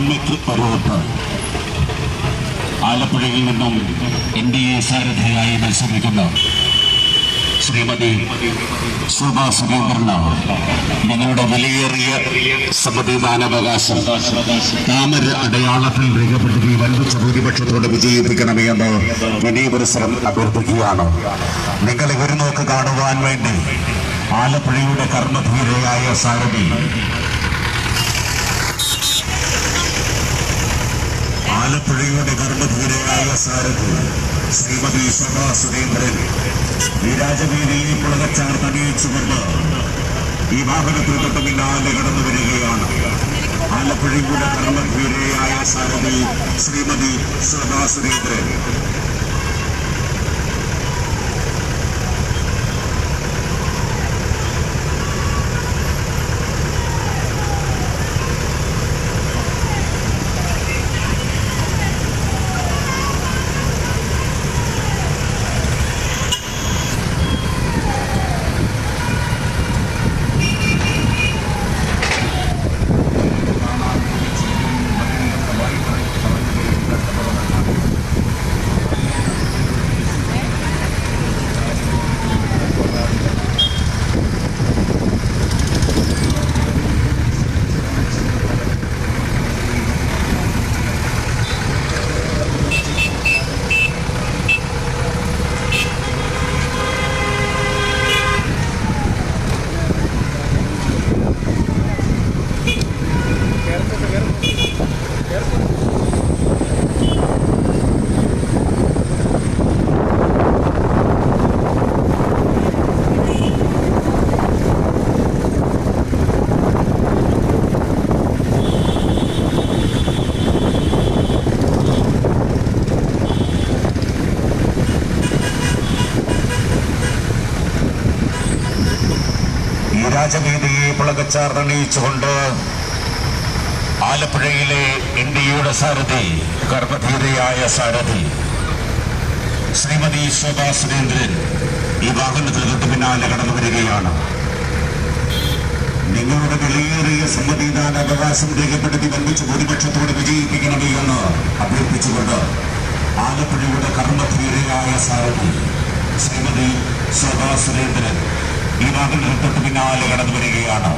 നന്മയ്ക്ക് പരോട്ട് ആലപ്പുഴയിൽ നിന്നും NDA സാരഥിയായി മത്സരിക്കുന്ന ശ്രീമതി ശോഭാ സുരേന്ദ്രനാണ് നിങ്ങളുടെ വിലയേറിയ സമ്മതിദാനാവകാശം താമര അടയാളത്തിൽ രേഖപ്പെടുത്തി വൻപിച്ച ഭൂരിപക്ഷത്തോട് വിജയിപ്പിക്കണമേ എന്ന് വിനയപുരസരം അഭ്യർത്ഥിക്കുകയാണ്. നിങ്ങളെ ഒരു നോക്ക് കാണുവാൻ വേണ്ടി ആലപ്പുഴയുടെ കർമ്മധീരയായ സാരഥി ശ്രീമതി ശോഭാ സുരേന്ദ്രൻ ഈ രാജവീതിയെ പുളകച്ചാർത്ത് അണിയിച്ചുകൊണ്ട് ഈ വാഹനത്തിൽ തൊട്ട് പിന്നാലെ കടന്നു വരികയാണ്. ആലപ്പുഴയുടെ കർമ്മധീരയായ സാരഥി ശ്രീമതി ശോഭാ സുരേന്ദ്രൻ. രാജവീതിയെ പുളകച്ചാർന്നണിയിച്ചുകൊണ്ട് ആലപ്പുഴയിലെ NDAയുടെ സാരഥി കർമ്മധീരയായ സാരഥി ശ്രീമതി ശോഭാ സുരേന്ദ്രൻ ഈ വാഹനത്തിൽ തൊട്ട് പിന്നാലെ കടന്നു വരികയാണ്. നിങ്ങളുടെ വിലയേറിയ സമ്മതിദാനാവകാശം രേഖപ്പെടുത്തി വൻപിച്ച ഭൂരിപക്ഷത്തോടെ വിജയിപ്പിക്കണമേ എന്ന് അഭ്യർത്ഥിച്ചുകൊണ്ട് ആലപ്പുഴയുടെ കർമ്മധീരയായ സാരഥി ശ്രീമതി ശോഭാ സുരേന്ദ്രൻ ഈ വാഹനത്തിൽ തൊട്ട് പിന്നാലെ കടന്നു വരികയാണ്.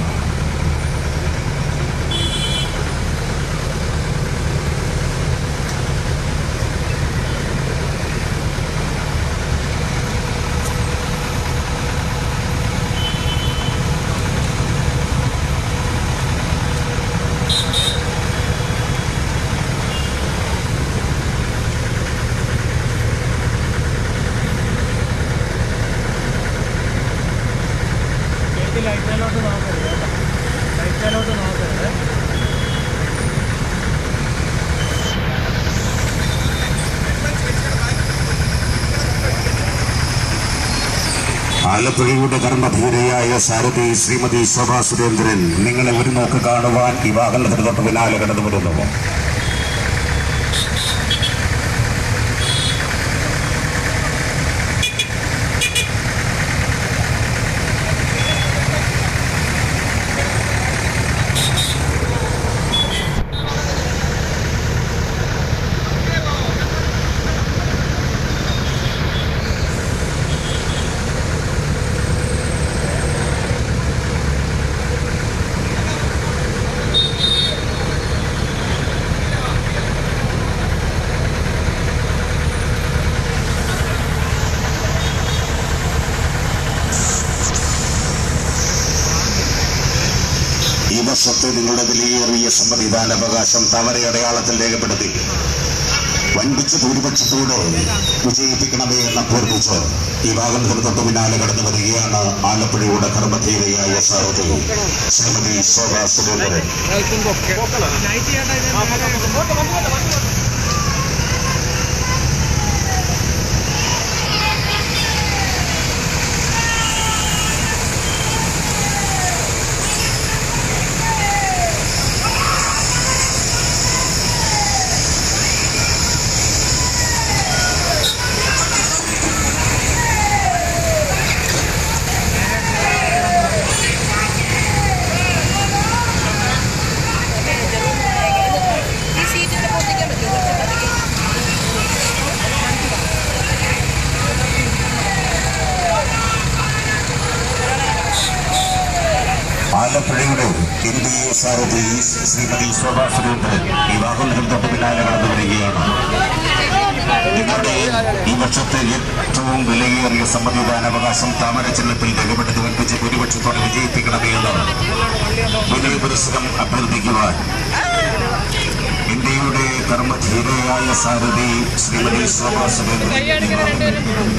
ആലപ്പുഴയുടെ കർമ്മധീരയായ സാരഥി ശ്രീമതി ശോഭാ സുരേന്ദ്രൻ നിങ്ങളെ ഒരു നോക്ക് കാണുവാൻ ഈ വാഹനത്തിന് തൊട്ട് പിന്നാലെ കടന്നു വരുന്നു. ഈ വർഷത്തെ നിങ്ങളുടെ വിലയേറിയ സമ്മതിദാനാവകാശം താമരയടയാളത്തിൽ രേഖപ്പെടുത്തി വൻപിച്ച ഭൂരിപക്ഷത്തോട് വിജയിപ്പിക്കണമേ എന്ന് അഭ്യർത്ഥിച്ച് ഈ വാഹനത്തിന് തൊട്ട് പിന്നാലെ കടന്നു വരികയാണ് ആലപ്പുഴയുടെ കർമ്മധീരയായ സാരഥി ശ്രീമതി ശോഭാ സുരേന്ദ്രൻ. ആലപ്പുഴയുടെ NDA സാരഥി ശ്രീമതി ശോഭാ സുരേന്ദ്രൻ ഈ വാഹനത്തിൽ തൊട്ട് പിന്നാലെ കടന്നു വരികയാണ്. നിങ്ങളുടെ ഈ വർഷത്തെ ഏറ്റവും വിലയേറിയ സമ്മതിദാനാവകാശം താമര ചിഹ്നത്തിൽ രേഖപ്പെടുത്തി വൻപിച്ച് ഭൂരിപക്ഷത്തോടെ വിജയിപ്പിക്കണമേ എന്ന് വിനയ പുരസ്സരം അഭ്യർത്ഥിക്കുവാൻ ഇന്ത്യയുടെ കർമ്മധീരയായ സാരഥി ശ്രീമതി ശോഭാ സുരേന്ദ്രൻ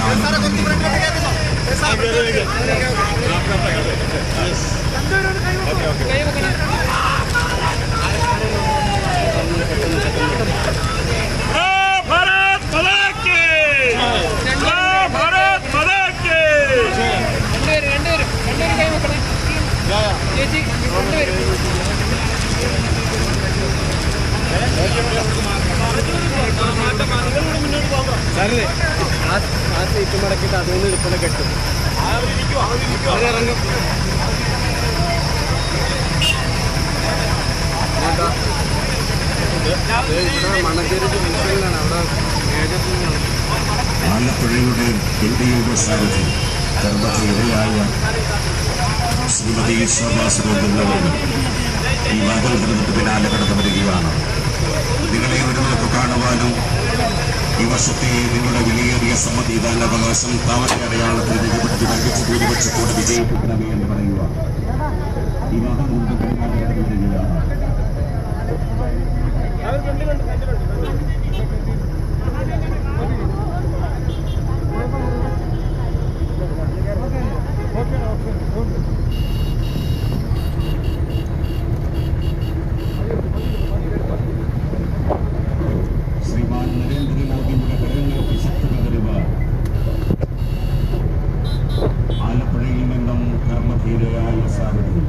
സാറില്ലേ ആ സീറ്റ് മടക്കിയിട്ട് അതുകൊണ്ട് ഇരിപ്പനെ കെട്ടും ഇറങ്ങും. ഇവിടെ മണഞ്ചേരി ജില്ലയിലാണ് അവിടെ ആലപ്പുഴയുടെ NDA സാരഥി കർമ്മധീരയായ ശ്രീമതി ശോഭാ സുരേന്ദ്രൻ ഈ വാഹനത്തിന് പിന്നാലെ കടന്നു വരികയാണ്. നിങ്ങളെ ഒരു നോക്ക് കാണുവാനും ഈ വർഷത്തെ നിങ്ങളുടെ വിലയേറിയ സമ്മതിദാനാവകാശം താമര അടയാളത്തിൽ രേഖപ്പെടുത്തി വൻപിച്ച് ഭൂരിപക്ഷത്തോടെ വിജയിപ്പിക്കണമേ എന്ന് പറയുക. ഈ വാഹനത്തിന് പിന്നാലെ കടന്നു വരികയാണ്. ശ്രീമാൻ നരേന്ദ്രമോദിയുടെ കരങ്ങൾക്ക് ശക്തി പകരുവാൻ ആലപ്പുഴയിൽ നിന്നും കർമ്മധീരയായ സാരഥി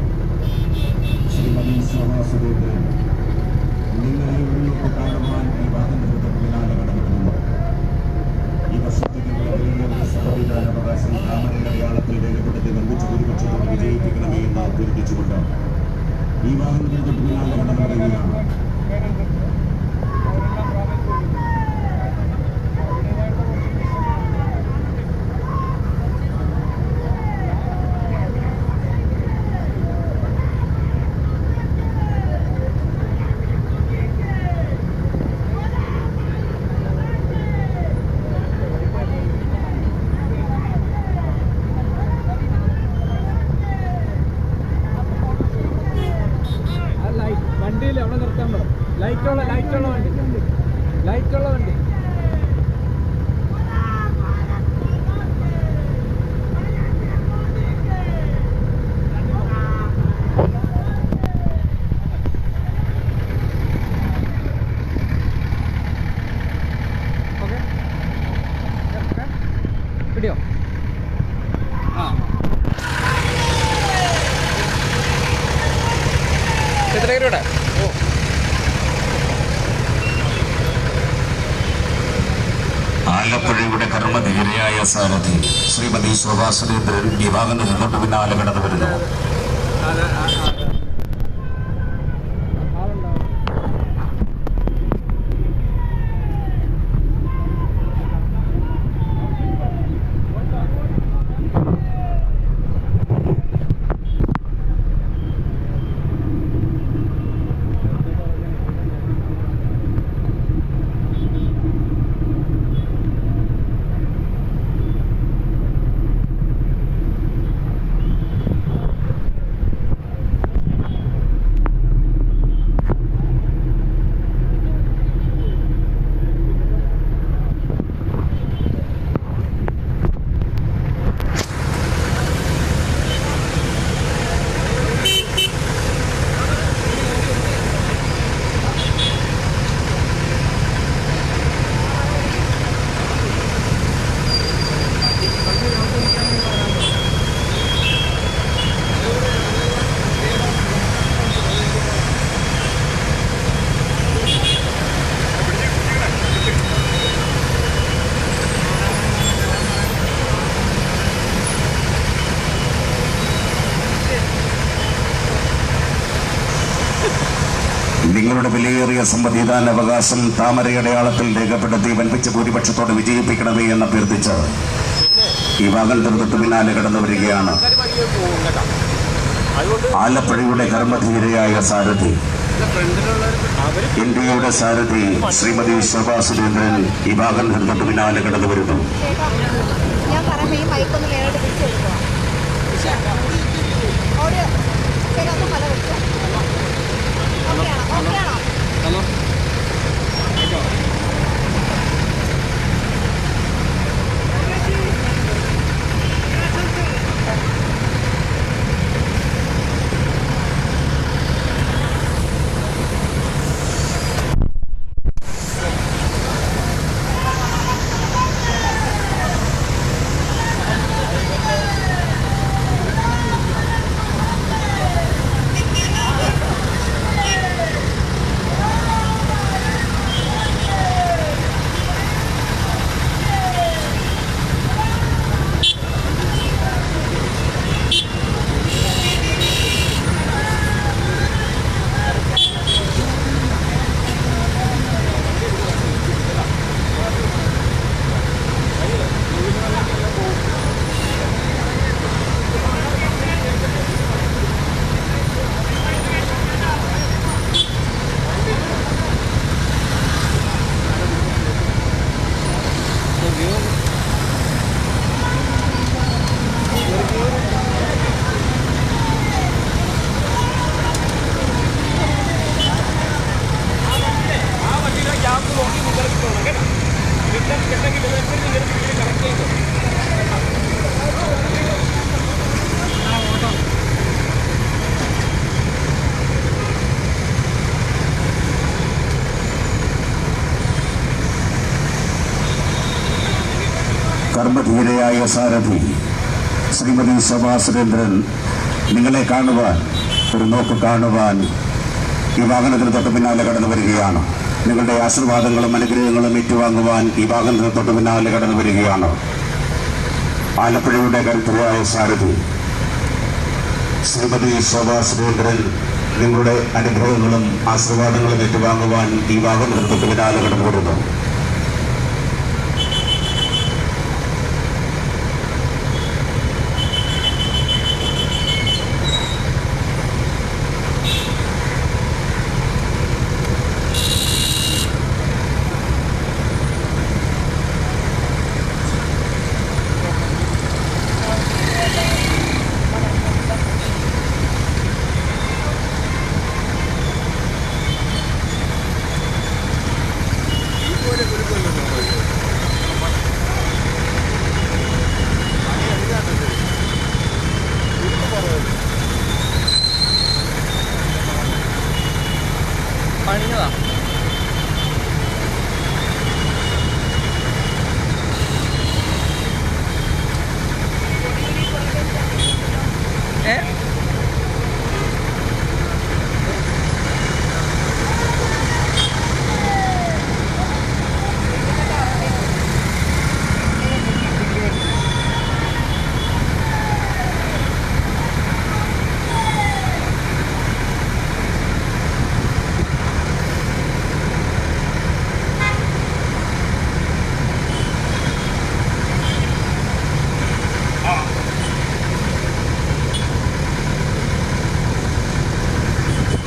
ശ്രീമതി ശോഭാ സുരേന്ദ്രൻ നിങ്ങളെ ഉള്ളിലേക്ക് കാണുവാൻ ഈ വാഹനത്തിന് പിന്നാലെ കടന്നു. ഈ വർഷത്തെ നിങ്ങളുടെ സമ്മതിദാനാവകാശം താമര അടയാളത്തിൽ രേഖപ്പെടുത്തി വൻപിച്ച് ഭൂരിപക്ഷത്തോടെ വിജയിപ്പിക്കണമേ എന്ന് അഭ്യർത്ഥിച്ചുകൊണ്ട് ഈ വാഹനത്തിന് പിന്നാലെ കടന്നു വരികയാണ്. വണ്ടിയിൽ എവിടെ നിർത്താൻ പറ. ലൈറ്റുള്ള വണ്ടി ലൈറ്റുള്ള വണ്ടി പിടിയോ. എത്ര രൂപയുടെ ആലപ്പുഴയുടെ കർമ്മധീരയായ സാരഥി ശ്രീമതി ശോഭാ സുരേന്ദ്രൻ ഈ വാഹനത്തിൽ തൊട്ട് പിന്നാലെ കടന്നു വരുന്നു. നിങ്ങളുടെ വിലയേറിയ സമ്മതിദാനാവകാശം താമരയടയാളത്തിൽ രേഖപ്പെടുത്തി വൻപിച്ച ഭൂരിപക്ഷത്തോടെ വിജയിപ്പിക്കണമേ എന്ന് അഭ്യർത്ഥിച്ച് ഈ വാഹനത്തിന് തൊട്ട് പിന്നാലെ കടന്നു വരികയാണ്. ആലപ്പുഴയുടെ കർമ്മധീരയായ സാരഥി, ഇന്ത്യയുടെ സാരഥി ശ്രീമതി ശോഭാ സുരേന്ദ്രൻ ഈ ഭാഗം തൊട്ട് പിന്നാലെ കടന്നു വരുന്നു. ഞാൻ പറയുമ്പോൾ ഈ മൈക്കൊന്ന് നേരിട്ട് പിടിച്ചു കൊടുക്കുക. ഓഡിയോ ശരിയൊന്നും പല വെച്ചോ. ഓക്കെയാണോ? കർമ്മധീരയായ സാരഥി ശ്രീമതി ശോഭാ സുരേന്ദ്രൻ നിങ്ങളെ കാണുവാൻ, ഒരു നോക്ക് കാണുവാൻ ഈ വാഹനത്തിന് തൊട്ട് പിന്നാലെ കടന്നു വരികയാണ്. നിങ്ങളുടെ ആശീർവാദങ്ങളും അനുഗ്രഹങ്ങളും ഏറ്റുവാങ്ങുവാൻ ഈ വാഹനത്തിന് തൊട്ട് പിന്നാലെ കടന്നു വരികയാണ്. ആലപ്പുഴയുടെ കരുത്തരായ സാരഥി ശ്രീമതി ശോഭാ സുരേന്ദ്രൻ നിങ്ങളുടെ അനുഗ്രഹങ്ങളും ആശീർവാദങ്ങളും ഏറ്റുവാങ്ങുവാൻ ഈ വാഹനത്തിന് തൊട്ട് പിന്നാലെ കടന്നു വരുന്നു. പണിഞ്ഞതാ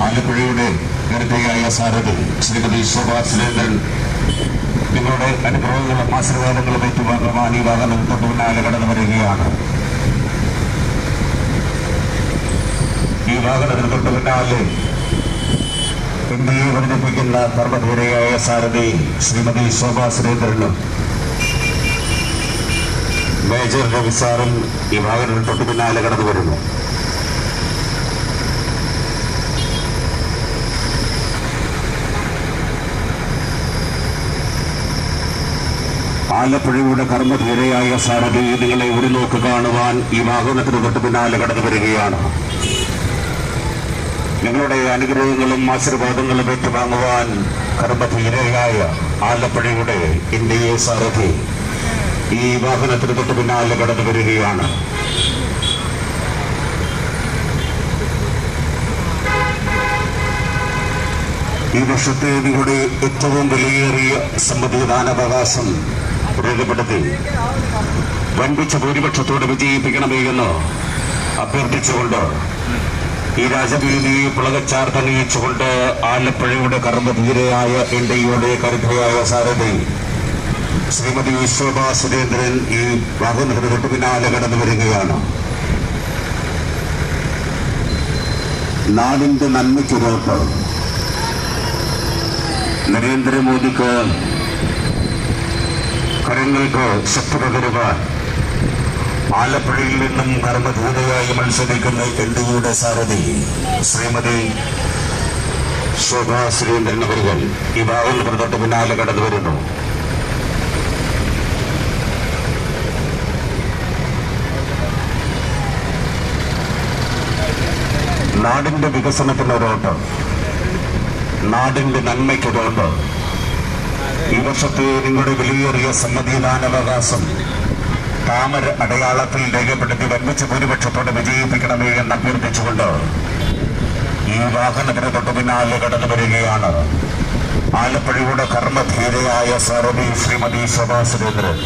ആലപ്പുഴയുടെ കരുത്തയായ സാരഥി ശ്രീമതി ശോഭാ സുരേന്ദ്രൻ നിങ്ങളുടെ അനുഗ്രഹങ്ങളും ആശീർവാദങ്ങളും ഏറ്റുവാങ്ങുവാൻ ഈ വാഹനം തൊട്ട് പിന്നാലെ കടന്നു വരികയാണ്. ഈ വാഹനത്തിന് തൊട്ട് പിന്നാലെ ഇന്ത്യയെ വർദ്ധിപ്പിക്കുന്ന കർമ്മധീരയായ സാരഥി ശ്രീമതി ശോഭാ സുരേന്ദ്രനും മേജർ രവി സാറും ഈ വാഹനത്തിന് തൊട്ട് പിന്നാലെ കടന്നു വരുന്നു. ആലപ്പുഴയുടെ കർമ്മധീരയായ സാരഥി നിങ്ങളെ ഒരു നോക്ക് കാണുവാൻ ഈ വാഹനത്തിന് തൊട്ട് പിന്നാലെ കടന്നു വരികയാണ്. നിങ്ങളുടെ അനുഗ്രഹങ്ങളും ആശീർവാദങ്ങളും ഏറ്റുവാങ്ങുവാൻ കർമ്മധീരയായ ആലപ്പുഴയുടെ ഇന്ത്യയെ സാരഥി ഈ വാഹനത്തിന് തൊട്ട് പിന്നാലെ കടന്നു വരികയാണ്. ഈ വർഷത്തെ നിങ്ങളുടെ ഏറ്റവും വിലയേറിയ സമ്മതിദാനാവകാശം രേഖപ്പെടുത്തി വൻപിച്ച ഭൂരിപക്ഷത്തോടെ വിജയിപ്പിക്കണമേ എന്ന് അഭ്യർത്ഥിച്ചുകൊണ്ട് ഈ രാജവീതിയെ പുളകച്ചാർത്തണിയിച്ചുകൊണ്ട് ആലപ്പുഴയുടെ കർമ്മധീരയായ ഇന്ത്യയുടെ കരുതയായ സാരഥി ശ്രീമതി ശോഭാ സുരേന്ദ്രൻ ഈ വാഹനത്തിന് തൊട്ടു പിന്നാലെ കടന്നു വരികയാണ്. നാടിന്റെ നന്മയ്ക്കൊരോട്ട് നരേന്ദ്രമോദിക്ക് കരങ്ങൾക്ക് ശക്തി പകരുവാൻ ആലപ്പുഴയിൽ നിന്നും കർമ്മധൂതയായി മത്സരിക്കുന്ന എൻഡിയുടെ സാരഥി ശ്രീമതി ശോഭാ സുരേന്ദ്രൻ അവர்கள் ഈ വാഹനത്തിന് തൊട്ട് പിന്നാലെ കടന്നു വരുന്നു. നാടിന്റെ വികസനത്തിനൊരോട്ട്, നാടിന്റെ നന്മയ്ക്കൊരോട്ട്, ഈ വർഷത്തെ നിങ്ങളുടെ വിലയേറിയ സമ്മതിദാനാവകാശം താമര അടയാളത്തിൽ രേഖപ്പെടുത്തി വൻപിച്ച ഭൂരിപക്ഷത്തോടെ വിജയിപ്പിക്കണമേ എന്ന് അഭ്യർത്ഥിച്ചുകൊണ്ട് ഈ വാഹനത്തിന് തൊട്ടു പിന്നാലെ കടന്നു വരികയാണ് ആലപ്പുഴയുടെ കർമ്മധീരയായ സാരഥി ശ്രീമതി ശോഭാ സുരേന്ദ്രൻ.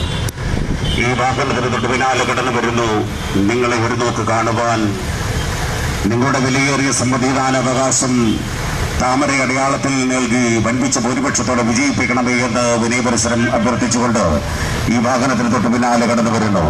ഈ വാഹനത്തിന് തൊട്ടു പിന്നാലെ കടന്നു വരുന്നു. നിങ്ങളെ ഒരു നോക്ക് കാണുവാൻ നിങ്ങളുടെ വിലയേറിയ സമ്മതിദാനാവകാശം താമര അടയാളത്തിൽ നൽകി വൻപിച്ച ഭൂരിപക്ഷത്തോടെ വിജയിപ്പിക്കണമേ എന്ന് വിനയപരിസരം അഭ്യർത്ഥിച്ചുകൊണ്ട് ഈ വാഹനത്തിന് തൊട്ടു പിന്നാലെ കടന്നു വരുന്നു.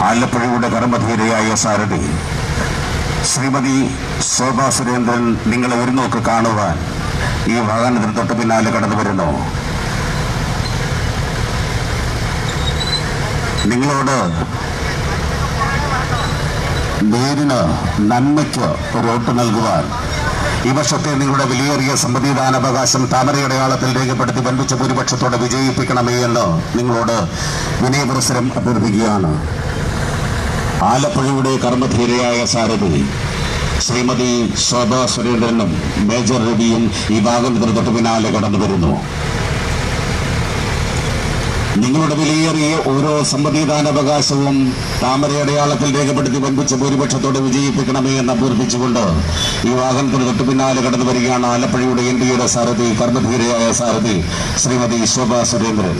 ആലപ്പുഴയുടെ കർമ്മധീരയായ സാരഥി ശ്രീമതി ശോഭാ സുരേന്ദ്രൻ നിങ്ങളെ ഒരു നോക്ക് കാണുവാൻ ഈ വാഹനത്തിന് തൊട്ടു പിന്നാലെ കടന്നു വരുന്നു. നിങ്ങളോട് നേരിന് നന്മയ്ക്ക് ഒരു വോട്ട് നൽകുവാൻ ഈ വർഷത്തെ നിങ്ങളുടെ വിലയേറിയ സമ്മതിദാനാവകാശം താമരയടയാളത്തിൽ രേഖപ്പെടുത്തി വൻപിച്ച ഭൂരിപക്ഷത്തോടെ വിജയിപ്പിക്കണമേ എന്ന് നിങ്ങളോട് വിനയപുരസരം അഭ്യർത്ഥിക്കുകയാണ്. ആലപ്പുഴയുടെ കർമ്മധീരയായ സാരഥി ശ്രീമതി ശോഭാ സുരേന്ദ്രനും മേജർ രവിയും ഈ വാഹനത്തിന് തൊട്ടു പിന്നാലെ കടന്നു വരുന്നു. നിങ്ങളുടെ വിലയേറിയ ഓരോ സമ്മതിദാനാവകാശവും താമരയടയാളത്തിൽ രേഖപ്പെടുത്തി വൻപിച്ച ഭൂരിപക്ഷത്തോടെ വിജയിപ്പിക്കണമേ എന്ന് അഭ്യർത്ഥിച്ചുകൊണ്ട് ഈ വാഹനത്തിന് തൊട്ടു പിന്നാലെ കടന്നു വരികയാണ് ആലപ്പുഴയുടെ എൻഡിയുടെ സാരഥി കർമ്മധീരയായ സാരഥി ശ്രീമതി ശോഭാ സുരേന്ദ്രൻ.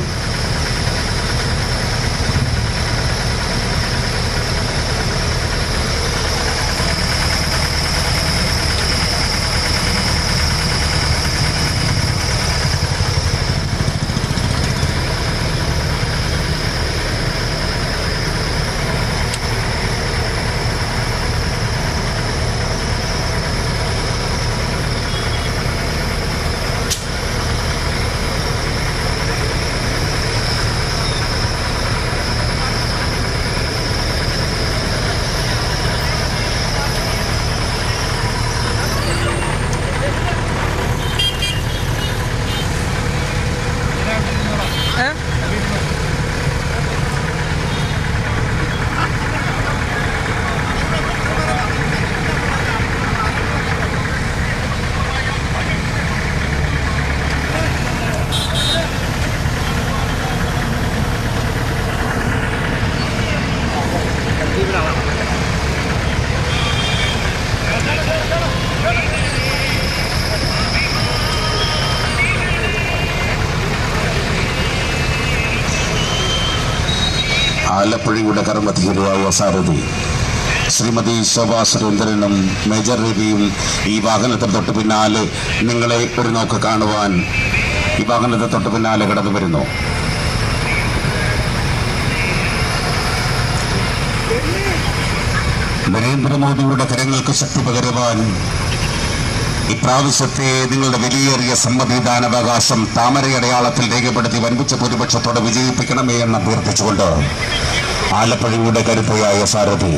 ആലപ്പുഴയുടെ കർമ്മധീരയായ സാരഥി ശ്രീമതി ശോഭാ സുരേന്ദ്രനും മേജർ രവിയും ഈ വാഹനത്തിന് തൊട്ട് പിന്നാലെ നിങ്ങളെ ഒരു നോക്ക് കാണുവാൻ ഈ വാഹനത്തിന് തൊട്ട് പിന്നാലെ കടന്നു വരുന്നു. നരേന്ദ്രമോദിയുടെ കരങ്ങൾക്ക് ശക്തി പകരുവാൻ ഇപ്രാവശ്യത്തെ നിങ്ങളുടെ വിലയേറിയ സമ്മതിദാനാവകാശം താമരയടയാളത്തിൽ രേഖപ്പെടുത്തി വൻപിച്ച ഭൂരിപക്ഷത്തോടെ വിജയിപ്പിക്കണമേ എന്ന് അഭ്യർത്ഥിച്ചുകൊണ്ട് ആലപ്പുഴയുടെ കരുത്തയായ സാരഥി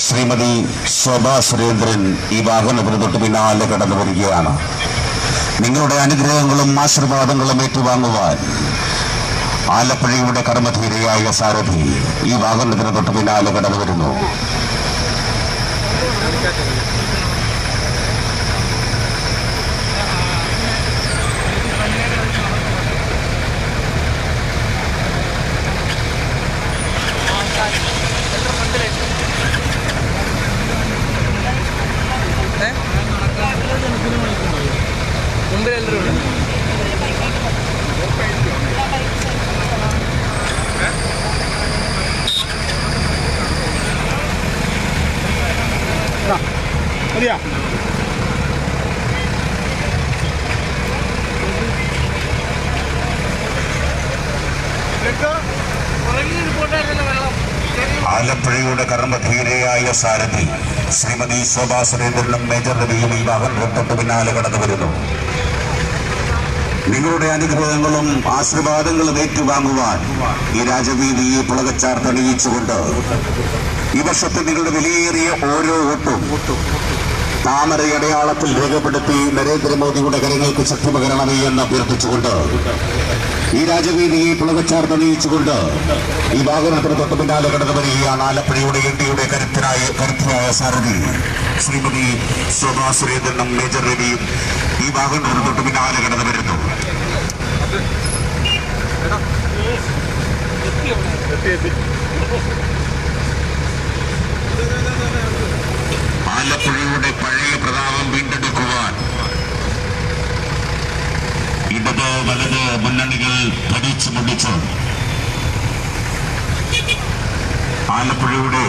ശ്രീമതി ശോഭാ സുരേന്ദ്രൻ ഈ വാഹനത്തിന് തൊട്ട് പിന്നാലെ കടന്നു വരികയാണ്. നിങ്ങളുടെ അനുഗ്രഹങ്ങളും ആശീർവാദങ്ങളും ഏറ്റുവാങ്ങുവാൻ ആലപ്പുഴയുടെ കർമ്മധീരയായ സാരഥി ഈ വാഹനത്തിന് തൊട്ട് പിന്നാലെ കടന്നു വരുന്നു. മതിയാ ആലപ്പുഴയുടെ കർമ്മധീരയായ സാരഥി ശ്രീമതി ശോഭാ സുരേന്ദ്രനും മേജർ രവിയും ഈ വാഹനം തൊട്ട് പിന്നാലെ കടന്നു വരുന്നു. നിങ്ങളുടെ അനുഗ്രഹങ്ങളും ആശീർവാദങ്ങളും ഏറ്റുവാങ്ങുവാൻ ഈ രാജവീതിയെ പുളകച്ചാർത്തണിയിച്ചുകൊണ്ട് ഈ വർഷത്തെ നിങ്ങളുടെ വിലയേറിയ ഓരോ വോട്ടും താമരയടയാളത്തിൽ രേഖപ്പെടുത്തി നരേന്ദ്രമോദിയുടെ കരങ്ങൾക്ക് ശക്തി പകരണമേ എന്ന് അഭ്യർത്ഥിച്ചുകൊണ്ട് ഈ രാജവീതിയെ പുളകച്ചാർത്തണിയിച്ചുകൊണ്ട് ഈ വാഹനത്തിന് തൊട്ട് പിന്നാലെ കടന്നു വരികയാണ് ആലപ്പുഴയുടെ എൻഡിയുടെ കരുത്തരായ സാരഥി ശ്രീമതി ശോഭാ സുരേന്ദ്രനും മേജർ രവിയും ഈ വാഹനത്തിന് തൊട്ട് പിന്നാലെ കടന്നു വരുന്നു. ആലപ്പുഴയുടെ പഴയ പ്രതാപം വീണ്ടെടുക്കുവാൻ ഇടത് വലത് മുന്നണികൾ ഭരിച്ചു മുടിച്ചു ആലപ്പുഴയുടെ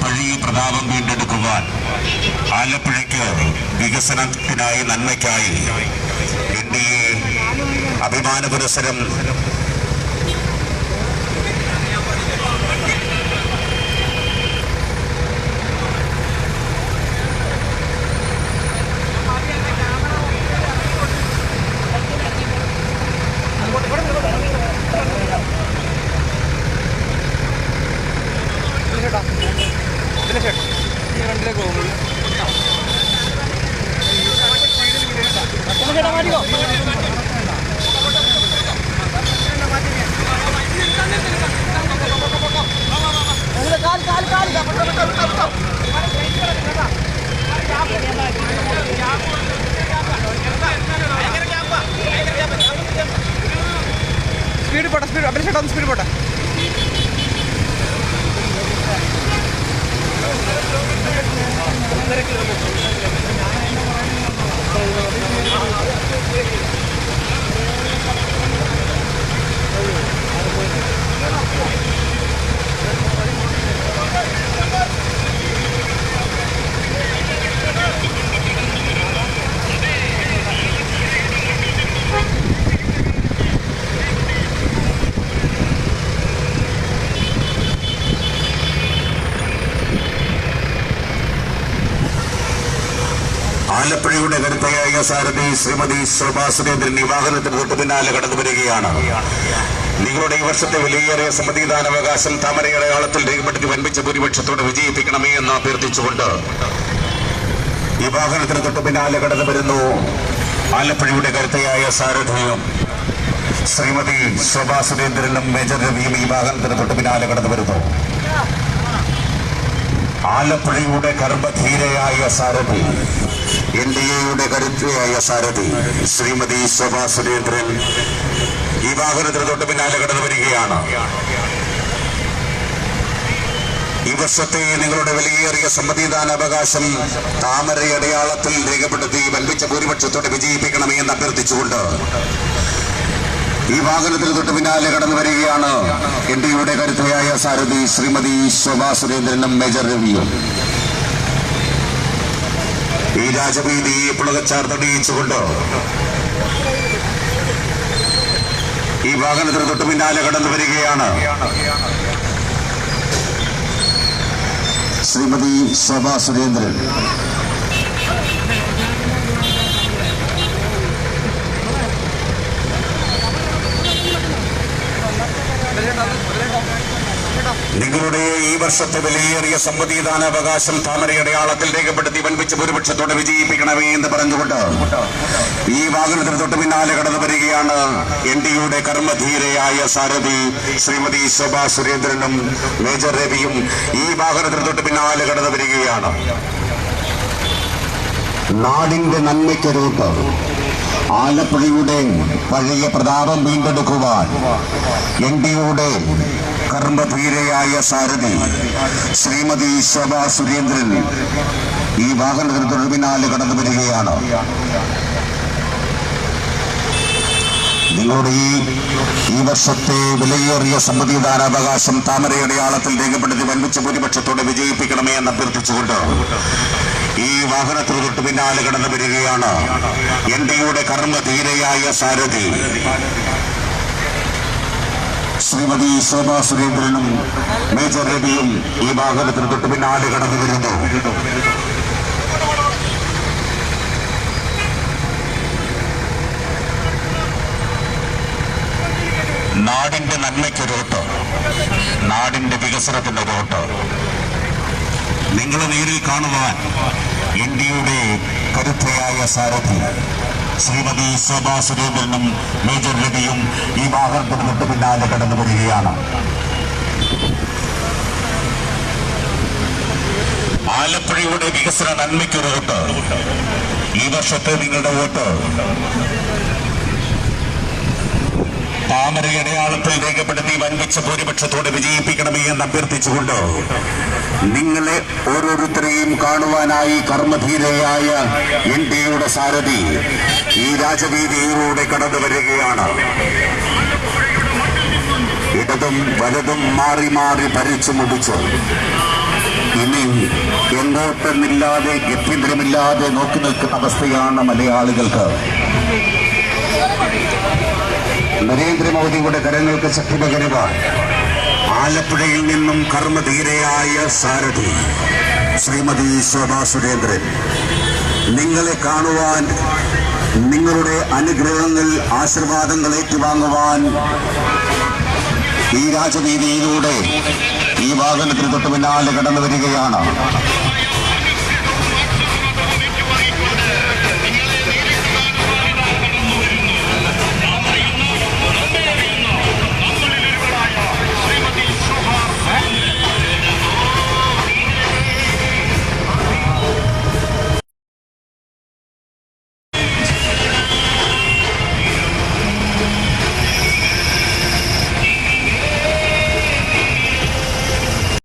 പഴയ പ്രതാപം വീണ്ടെടുക്കുവാൻ ആലപ്പുഴയ്ക്ക് വികസനത്തിനായി നന്മയ്ക്കായി എൻഡിഎ അഭിമാന പുരസ്സരം സ്പീഡ് പോട്ടെ സ്പീഡ് അഭിലാഷേട്ടാ ഒന്ന് സ്പീഡ് പോട്ടെ ആലപ്പുഴയുടെ കരുത്തയായ സാരഥി ശ്രീമതി ശോഭാ സുരേന്ദ്രൻ ഈ വാഹനത്തിന് തൊട്ട് പിന്നാലെ കടന്നു വരികയാണ്. നിങ്ങളുടെ ഈ വർഷത്തെ വിലയേറിയ സമ്മതിദാനാവകാശം താമരയടയാളത്തിൽ രേഖപ്പെടുത്തി വൻപിച്ച ഭൂരിപക്ഷത്തോടെ വിജയിപ്പിക്കണമേ എന്ന് അഭ്യർത്ഥിച്ചുകൊണ്ട് ഈ വാഹനത്തിന് തൊട്ട് പിന്നാലെ കടന്നു വരുന്നു ആലപ്പുഴയുടെ കരുത്തയായ സാരഥിയും ശ്രീമതി ശോഭാ സുരേന്ദ്രനും മേജർ രവിയും ഈ വാഹനത്തിന് തൊട്ട് പിന്നാലെ കടന്നു വരുന്നു. ആലപ്പുഴയുടെ കർമ്മധീരയായ സാരഥി എൻഡിഎയുടെ കരുത്തയായ സാരഥി ശ്രീമതി ശോഭാ സുരേന്ദ്രൻ ഈ വാഹനത്തിന് തൊട്ട് പിന്നാലെ കടന്നു വരികയാണ്. ഈ വർഷത്തെ നിങ്ങളുടെ വിലയേറിയ സമ്മതിദാനാവകാശം താമരയടയാളത്തിൽ രേഖപ്പെടുത്തി വൻപിച്ച ഭൂരിപക്ഷത്തോടെ വിജയിപ്പിക്കണമേ എന്ന് അഭ്യർത്ഥിച്ചുകൊണ്ട് ഈ വാഹനത്തിന് തൊട്ട് പിന്നാലെ കടന്നു വരികയാണ് എൻഡിയുടെ കരുത്തയായ സാരഥി ശ്രീമതി ശോഭാ സുരേന്ദ്രനും മേജർ രവിയും. ഈ രാജവീതിയെ പുളകച്ചാർത്തണിയിച്ചുകൊണ്ട് ഈ വാഹനത്തിന് തൊട്ട് പിന്നാലെ കടന്നു വരികയാണ് ശ്രീമതി ശോഭ സുരേന്ദ്രൻ. നിങ്ങളുടെ ഈ വർഷത്തെ വിലയേറിയ സമ്മതിദാനാവകാശം താമരയടയാളത്തിൽ രേഖപ്പെടുത്തി വൻപിച്ച ഭൂരിപക്ഷത്തോടെ വിജയിപ്പിക്കണമേ എന്ന് പറഞ്ഞുകൊണ്ട് ഈ വാഹനത്തിന് തൊട്ട് പിന്നാലെ കടന്നു വരികയാണ് NDയുടെ കർമ്മധീരയായ സാരഥി ശ്രീമതി ശോഭ സുരേന്ദ്രനും മേജർ രവിയും ഈ വാഹനത്തിന് തൊട്ട് പിന്നാലെ കടന്നു വരികയാണ്. നാടിന്റെ നന്മയ്ക്കൊരുട്ട് ആലപ്പുഴയുടെ പഴയ പ്രതാപം വീണ്ടെടുക്കുവാൻ NDയുടെ കർമ്മധീരയായ സാരഥി ശ്രീമതി ശോഭ സുരേന്ദ്രൻ ഈ വാഹനത്തിന് തൊട്ട് പിന്നാലെ കടന്നു വരികയാണ്. നിങ്ങളുടെ ഈ വർഷത്തെ വിലയേറിയ സമ്മതിദാനാവകാശം താമരയടയാളത്തിൽ രേഖപ്പെടുത്തി വൻപിച്ച ഭൂരിപക്ഷത്തോടെ വിജയിപ്പിക്കണമേ എന്ന് അഭ്യർത്ഥിച്ചുകൊണ്ട് ഈ വാഹനത്തിന് തൊട്ട് പിന്നാലെ കടന്നു വരികയാണ് NDയുടെ കർമ്മധീരയായ സാരഥി ശ്രീമതി ശോഭ സുരേന്ദ്രനും മേജർ രവിയും ഈ വാഹനത്തിന് തൊട്ട് പിന്നാലെ കടന്നു വരുന്നു. നാടിന്റെ നന്മയ്ക്കൊരോട്ട്, നാടിന്റെ വികസനത്തിന്റെ റോട്ട് നിങ്ങളെ നേരിൽ കാണുവാൻ NDയുടെ കരുത്തയായ സാരഥി ശ്രീമതി ശോഭ സുരേന്ദ്രനും മേജർ രവിയും ഈ വാഹനത്തിന് തൊട്ട് പിന്നാലെ കടന്നു വരികയാണ്. ആലപ്പുഴയുടെ വികസന നന്മയ്ക്കൊരു വോട്ട്. ഈ വർഷത്തെ നിങ്ങളുടെ വോട്ട് താമരയടയാളത്തിൽ രേഖപ്പെടുത്തി വൻപിച്ച ഭൂരിപക്ഷത്തോടെ വിജയിപ്പിക്കണമേ എന്ന് അഭ്യർത്ഥിച്ചുകൊണ്ട് നിങ്ങളെ ഓരോരുത്തരെയും കാണുവാനായി കർമ്മധീരയായ NDയുടെ സാരഥി ഈ രാജവീതിയിലൂടെ കടന്നു വരികയാണ്. ഇടതും വലതും മാറി മാറി ഭരിച്ചു മുടിച്ചു ഇനി എങ്ങോട്ടെന്നില്ലാതെ ഗത്യന്തരമില്ലാതെ നോക്കി നിൽക്കുന്ന അവസ്ഥയാണ് മലയാളികൾക്ക്. നരേന്ദ്രമോദിയുടെ കരങ്ങൾക്ക് ശക്തി പകരുവാൻ ആലപ്പുഴയിൽ നിന്നും കർമ്മധീരയായ സാരഥി ശ്രീമതി ശോഭ സുരേന്ദ്രൻ നിങ്ങളെ കാണുവാൻ, നിങ്ങളുടെ അനുഗ്രഹങ്ങൾ ആശീർവാദങ്ങൾ ഏറ്റുവാങ്ങുവാൻ ഈ രാജവീതിയിലൂടെ ഈ വാഹനത്തിന് തൊട്ട് പിന്നാലെ കടന്നു വരികയാണ്.